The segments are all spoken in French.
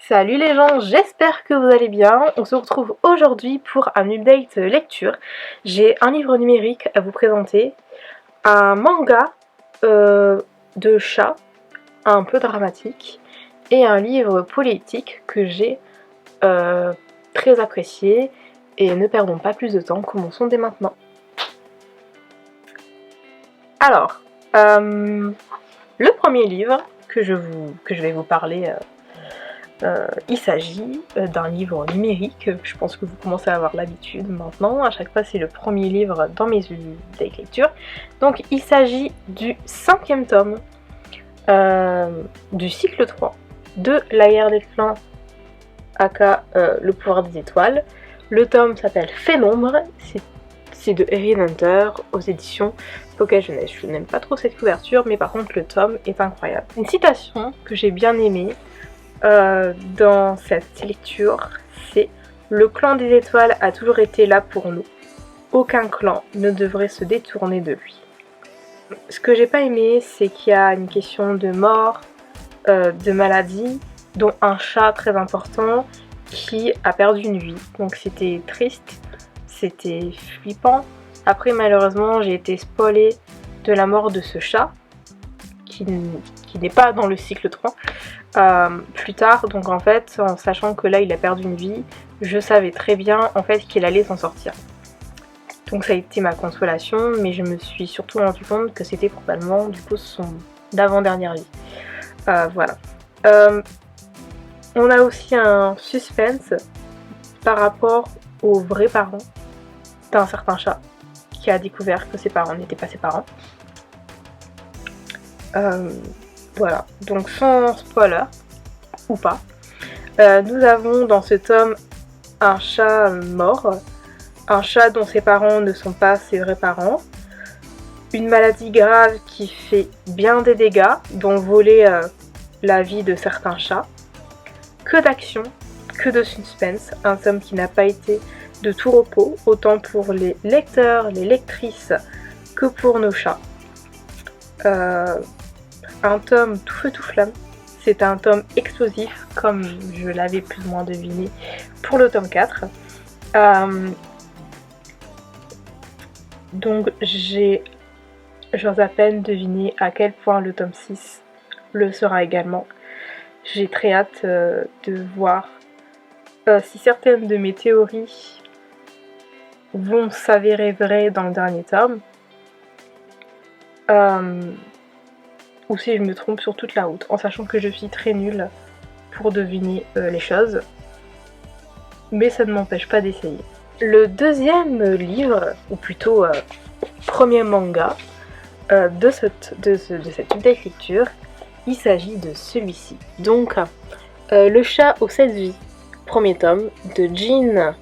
Salut les gens, j'espère que vous allez bien. On se retrouve aujourd'hui pour un update lecture. J'ai un livre numérique à vous présenter, un manga de chat un peu dramatique et un livre politique que j'ai très apprécié. Et ne perdons pas plus de temps, commençons dès maintenant. Alors, le premier livre que je vais vous parler il s'agit d'un livre numérique. Je pense que vous commencez à avoir l'habitude maintenant. À chaque fois, c'est le premier livre dans mes updates lecture. Donc, il s'agit du 5e tome du cycle 3 de La guerre des clans, aka Le pouvoir des étoiles. Le tome s'appelle Phénombre. C'est de Erin Hunter aux éditions Pocket Jeunesse. Je n'aime pas trop cette couverture, mais par contre, le tome est incroyable. Une citation que j'ai bien aimée dans cette lecture, c'est « Le clan des étoiles a toujours été là pour nous. Aucun clan ne devrait se détourner de lui. » Ce que j'ai pas aimé, c'est qu'il y a une question de mort, de maladie, dont un chat très important qui a perdu une vie. Donc c'était triste, c'était flippant. Après, malheureusement, j'ai été spoilée de la mort de ce chat, qui n'est pas dans le cycle 3. Plus tard, donc en fait, en sachant que là il a perdu une vie, je savais très bien en fait qu'il allait s'en sortir. Donc ça a été ma consolation, mais je me suis surtout rendu compte que c'était probablement du coup son d'avant-dernière vie. Voilà. On a aussi un suspense par rapport aux vrais parents d'un certain chat qui a découvert que ses parents n'étaient pas ses parents. Voilà, donc sans spoiler, ou pas, nous avons dans ce tome un chat mort, un chat dont ses parents ne sont pas ses vrais parents, une maladie grave qui fait bien des dégâts, dont voler la vie de certains chats, que d'action, que de suspense, un tome qui n'a pas été de tout repos, autant pour les lecteurs, les lectrices, que pour nos chats. Un tome tout feu tout flamme. C'est un tome explosif, comme je l'avais plus ou moins deviné pour le tome 4. Donc j'ose à peine deviner à quel point le tome 6 le sera également. J'ai très hâte de voir si certaines de mes théories vont s'avérer vraies dans le dernier tome. Ou si je me trompe sur toute la route, en sachant que je suis très nulle pour deviner les choses. Mais ça ne m'empêche pas d'essayer. Le deuxième livre, ou plutôt premier manga de cette update lecture, il s'agit de celui-ci. Donc, Le chat aux 7 vies, premier tome, de Jin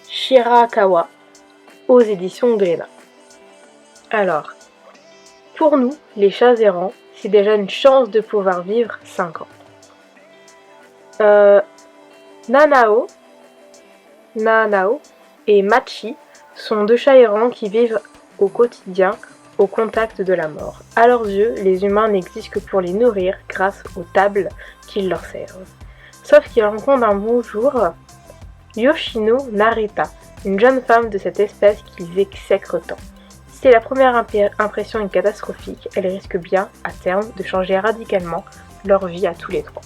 Shirakawa, aux éditions Glénat. Alors, pour nous, les chats errants, c'est déjà une chance de pouvoir vivre 5 ans. Nanao et Machi sont deux chats errants qui vivent au quotidien au contact de la mort. À leurs yeux, les humains n'existent que pour les nourrir grâce aux tables qu'ils leur servent. Sauf qu'ils rencontrent un beau jour Yoshino Narita, une jeune femme de cette espèce qu'ils exècrent tant. Si la première impression est catastrophique, elle risque bien, à terme, de changer radicalement leur vie à tous les trois.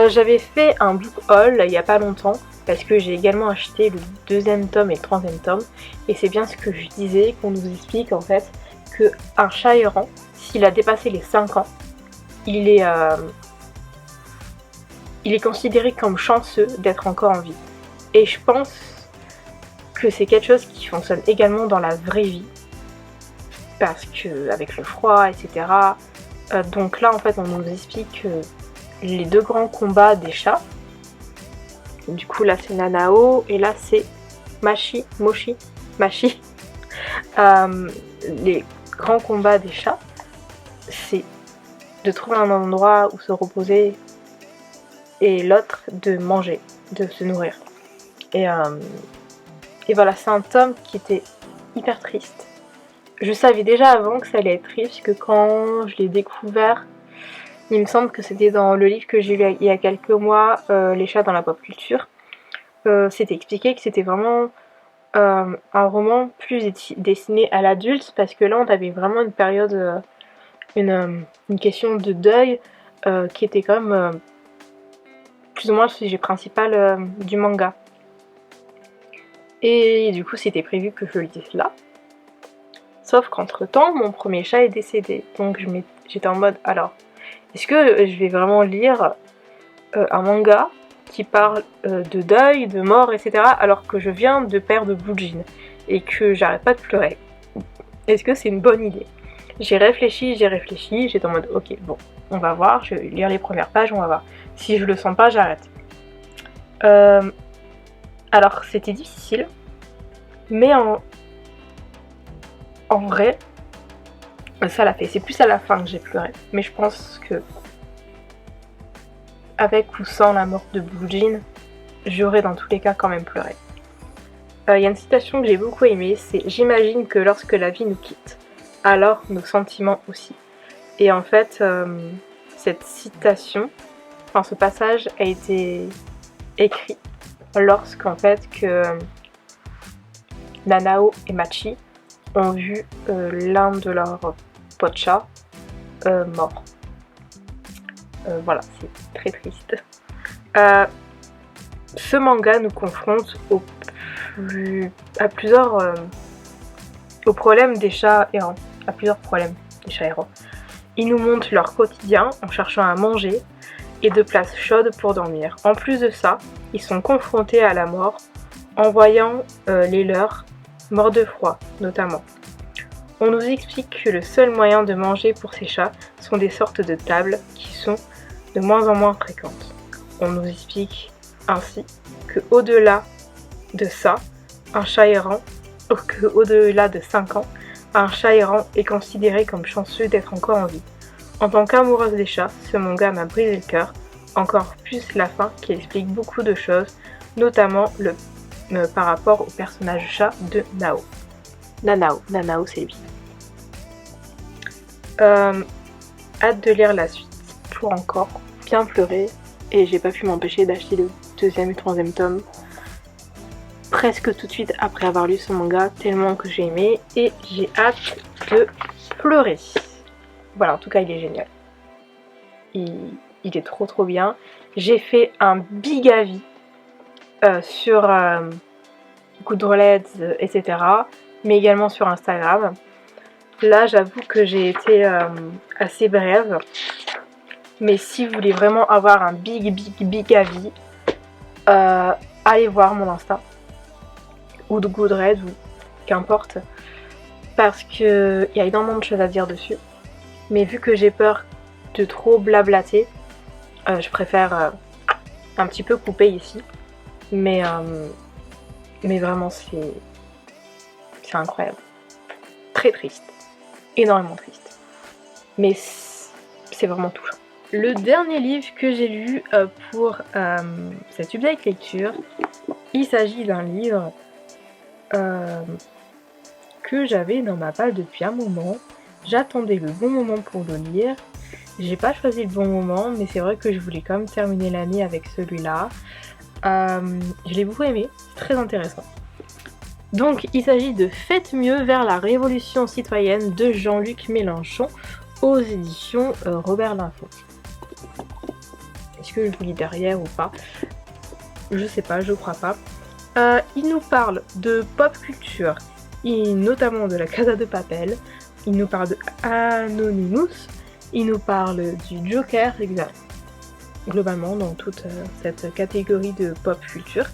J'avais fait un book haul il n'y a pas longtemps, parce que j'ai également acheté le 2e tome et le 3e tome, et c'est bien ce que je disais, qu'on nous explique en fait qu'un chat errant, s'il a dépassé les 5 ans, il est considéré comme chanceux d'être encore en vie. Et je pense que c'est quelque chose qui fonctionne également dans la vraie vie, parce que avec le froid, etc. Donc là en fait on nous explique les deux grands combats des chats. Du coup là c'est Nanao et là c'est Machi. Les grands combats des chats, c'est de trouver un endroit où se reposer et l'autre de manger, de se nourrir. Et voilà, c'est un tome qui était hyper triste. Je savais déjà avant que ça allait être triste, puisque quand je l'ai découvert, Il me semble que c'était dans le livre que j'ai lu il y a quelques mois, Les chats dans la pop culture. C'était expliqué que c'était vraiment un roman plus destiné à l'adulte, parce que là on avait vraiment une période, une question de deuil qui était quand même plus ou moins le sujet principal du manga. Et du coup c'était prévu que je le dise là. Sauf qu'entre temps mon premier chat est décédé, donc j'étais en mode alors est-ce que je vais vraiment lire un manga qui parle de deuil, de mort, etc. alors que je viens de perdre Blue Jean et que j'arrête pas de pleurer? Est-ce que c'est une bonne idée? J'ai réfléchi, j'étais en mode ok, bon, on va voir, je vais lire les premières pages, on va voir. Si je le sens pas, j'arrête. Alors c'était difficile, mais en vrai, ça l'a fait. C'est plus à la fin que j'ai pleuré, mais je pense que avec ou sans la mort de Blue Jean, j'aurais dans tous les cas quand même pleuré. Il y a une citation que j'ai beaucoup aimée, c'est « J'imagine que lorsque la vie nous quitte, alors nos sentiments aussi ». Et en fait, cette citation, enfin ce passage a été écrit lorsqu'en fait que Nanao et Machi ont vu l'un de leurs potes chats mort. Voilà, c'est très triste. Ce manga nous confronte au problèmes des chats errants, à plusieurs problèmes des chats errants. Ils nous montrent leur quotidien en cherchant à manger et de places chaudes pour dormir. En plus de ça, ils sont confrontés à la mort en voyant les leurs morts de froid, notamment. On nous explique que le seul moyen de manger pour ces chats sont des sortes de tables qui sont de moins en moins fréquentes. On nous explique ainsi que au-delà de ça, un chat errant, au-delà de 5 ans, un chat errant est considéré comme chanceux d'être encore en vie. En tant qu'amoureuse des chats, ce manga m'a brisé le cœur, encore plus la fin qui explique beaucoup de choses, notamment par rapport au personnage chat de Nao. Nanao c'est lui. Hâte de lire la suite pour encore bien pleurer, et j'ai pas pu m'empêcher d'acheter le 2e et 3e tome presque tout de suite après avoir lu ce manga, tellement que j'ai aimé, et j'ai hâte de pleurer. Voilà, en tout cas il est génial. Il est trop bien. J'ai fait un big avis sur Goodreads, etc. mais également sur Instagram. Là j'avoue que j'ai été assez brève, mais si vous voulez vraiment avoir un big avis, allez voir mon Insta ou de Goodreads ou qu'importe, parce qu'il y a énormément de choses à dire dessus, mais vu que j'ai peur de trop blablater, je préfère un petit peu couper ici, mais vraiment c'est incroyable, très triste, énormément triste, mais c'est vraiment touchant. Le dernier livre que j'ai lu pour cette update lecture, il s'agit d'un livre que j'avais dans ma palle depuis un moment. J'attendais le bon moment pour le lire. J'ai pas choisi le bon moment, mais c'est vrai que je voulais quand même terminer l'année avec celui-là. Je l'ai beaucoup aimé, c'est très intéressant. Donc il s'agit de Faites mieux vers la révolution citoyenne de Jean-Luc Mélenchon aux éditions Robert Laffont. Est-ce que je vous lis derrière ou pas? Je sais pas, je crois pas. Il nous parle de pop culture, notamment de la Casa de Papel. Il nous parle de Anonymous. Il nous parle du Joker, globalement dans toute cette catégorie de pop culture.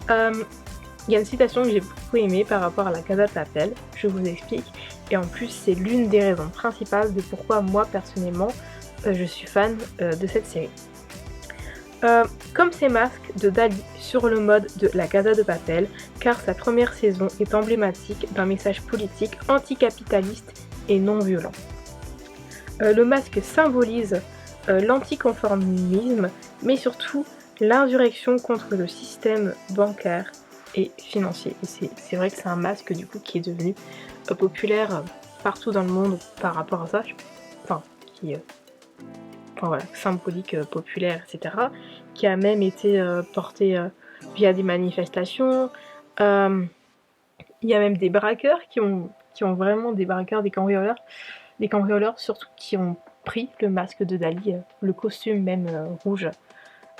Il y a une citation que j'ai beaucoup aimée par rapport à la Casa de Papel, je vous explique, et en plus c'est l'une des raisons principales de pourquoi moi personnellement je suis fan de cette série. Comme ces masques de Dali sur le mode de la Casa de Papel, car sa première saison est emblématique d'un message politique anticapitaliste et non violent. Le masque symbolise l'anticonformisme, mais surtout l'insurrection contre le système bancaire et financier. Et c'est vrai que c'est un masque du coup qui est devenu populaire partout dans le monde par rapport à ça. enfin voilà, symbolique, populaire, etc., qui a même été porté via des manifestations. Il y a même des braqueurs qui ont vraiment des braqueurs, des cambrioleurs surtout qui ont pris le masque de Dali, le costume même rouge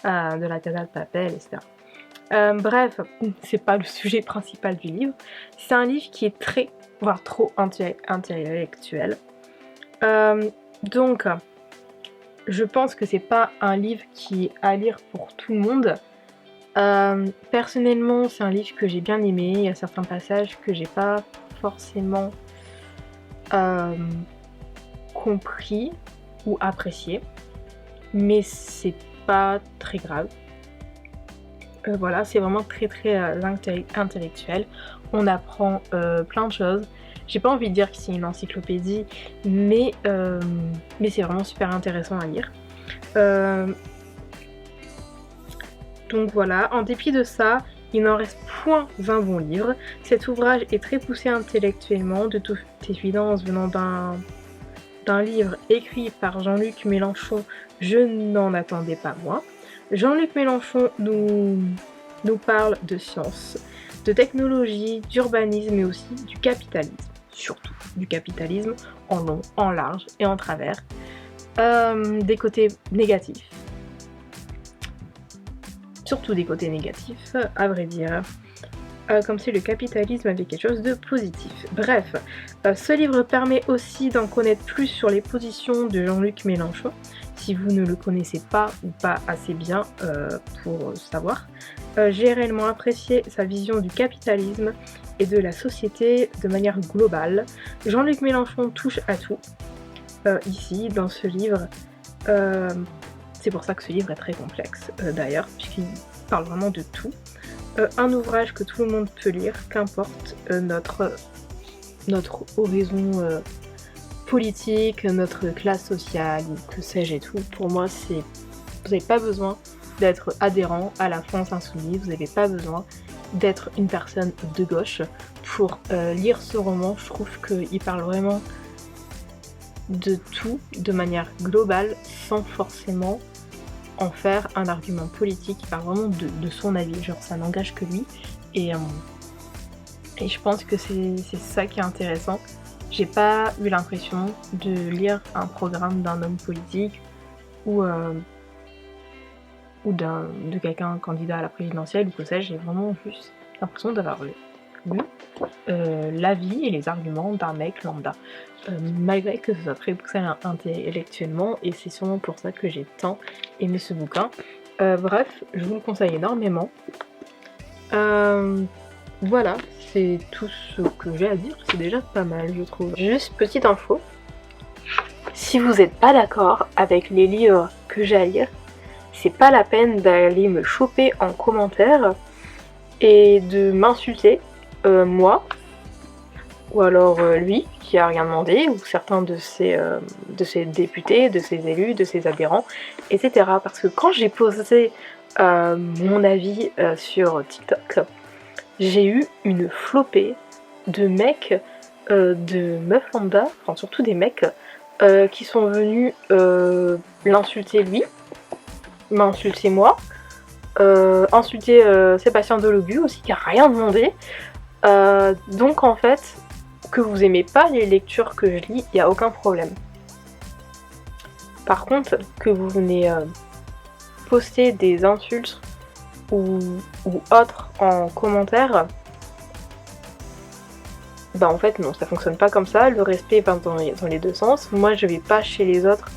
de la Casa de Papel, etc. Bref, c'est pas le sujet principal du livre. C'est un livre qui est très, voire trop intellectuel. Donc, je pense que c'est pas un livre qui est à lire pour tout le monde. Personnellement, c'est un livre que j'ai bien aimé. Il y a certains passages que j'ai pas forcément compris ou apprécié, mais c'est pas très grave. Voilà, c'est vraiment très intellectuel. On apprend plein de choses. J'ai pas envie de dire que c'est une encyclopédie, mais c'est vraiment super intéressant à lire. Donc voilà, en dépit de ça, il n'en reste point un bon livre. Cet ouvrage est très poussé intellectuellement, de toute évidence venant d'un livre écrit par Jean-Luc Mélenchon, je n'en attendais pas moins. Jean-Luc Mélenchon nous parle de science, de technologie, d'urbanisme et aussi du capitalisme. Surtout du capitalisme en long, en large et en travers. Des côtés négatifs. Surtout des côtés négatifs, à vrai dire. Comme si le capitalisme avait quelque chose de positif. Bref, ce livre permet aussi d'en connaître plus sur les positions de Jean-Luc Mélenchon, si vous ne le connaissez pas ou pas assez bien pour savoir. J'ai réellement apprécié sa vision du capitalisme et de la société de manière globale. Jean-Luc Mélenchon touche à tout, ici, dans ce livre. C'est pour ça que ce livre est très complexe, d'ailleurs, puisqu'il parle vraiment de tout. Un ouvrage que tout le monde peut lire, qu'importe notre horizon politique, notre classe sociale, que sais-je et tout. Pour moi, vous n'avez pas besoin d'être adhérent à la France Insoumise, vous n'avez pas besoin d'être une personne de gauche pour lire ce roman. Je trouve qu'il parle vraiment de tout de manière globale, sans forcément en faire un argument politique. Il parle vraiment de son avis, genre ça n'engage que lui, et je pense que c'est ça qui est intéressant. J'ai pas eu l'impression de lire un programme d'un homme politique ou de quelqu'un candidat à la présidentielle ou que sais-je. J'ai vraiment juste l'impression d'avoir lu l'avis et les arguments d'un mec lambda, malgré que ce soit très poussé intellectuellement, et c'est sûrement pour ça que j'ai tant aimé ce bouquin. Bref, je vous le conseille énormément. Voilà, c'est tout ce que j'ai à dire, c'est déjà pas mal, je trouve. Juste petite info, si vous n'êtes pas d'accord avec les livres que j'ai à lire, c'est pas la peine d'aller me choper en commentaire et de m'insulter, moi, ou alors lui qui a rien demandé, ou certains de ses députés, de ses élus, de ses adhérents, etc. Parce que quand j'ai posé mon avis sur TikTok, j'ai eu une flopée de mecs, de meufs lambda, enfin surtout des mecs qui sont venus l'insulter lui, m'insulter moi, insulter Sébastien Delogu aussi qui a rien demandé. Donc en fait, que vous aimez pas les lectures que je lis, il n'y a aucun problème. Par contre, que vous venez poster des insultes ou autres en commentaire, bah en fait non, ça fonctionne pas comme ça. Le respect va dans les deux sens. Moi je vais pas chez les autres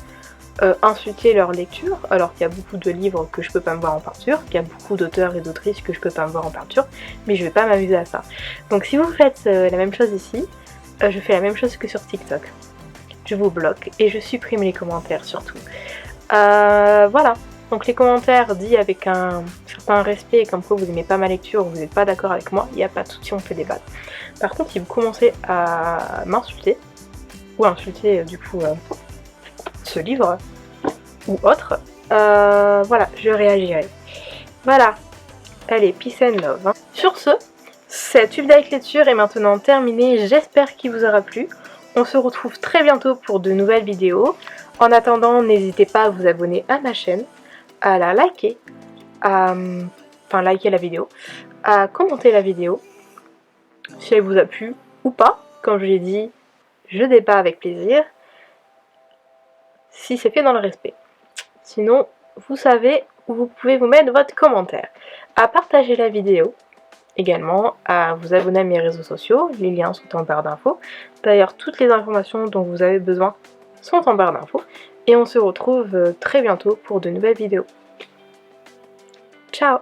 insulter leur lecture, alors qu'il y a beaucoup de livres que je peux pas me voir en peinture, qu'il y a beaucoup d'auteurs et d'autrices que je peux pas me voir en peinture, mais je vais pas m'amuser à ça. Donc si vous faites la même chose ici, je fais la même chose que sur TikTok. Je vous bloque et je supprime les commentaires surtout. Voilà. Donc les commentaires dits avec un certain respect, comme quoi vous n'aimez pas ma lecture ou vous n'êtes pas d'accord avec moi, il n'y a pas de souci, on peut débattre. Par contre, si vous commencez à m'insulter, ou à insulter du coup ce livre, ou autre, voilà, je réagirai. Voilà. Allez, peace and love. Sur ce, cette update lecture est maintenant terminée, j'espère qu'il vous aura plu. On se retrouve très bientôt pour de nouvelles vidéos. En attendant, n'hésitez pas à vous abonner à ma chaîne, à la liker, enfin liker la vidéo, à commenter la vidéo, si elle vous a plu ou pas. Comme je l'ai dit, je débat avec plaisir, si c'est fait dans le respect. Sinon, vous savez où vous pouvez vous mettre votre commentaire. À partager la vidéo, également à vous abonner à mes réseaux sociaux, les liens sont en barre d'infos. D'ailleurs, toutes les informations dont vous avez besoin sont en barre d'infos. Et on se retrouve très bientôt pour de nouvelles vidéos. Ciao!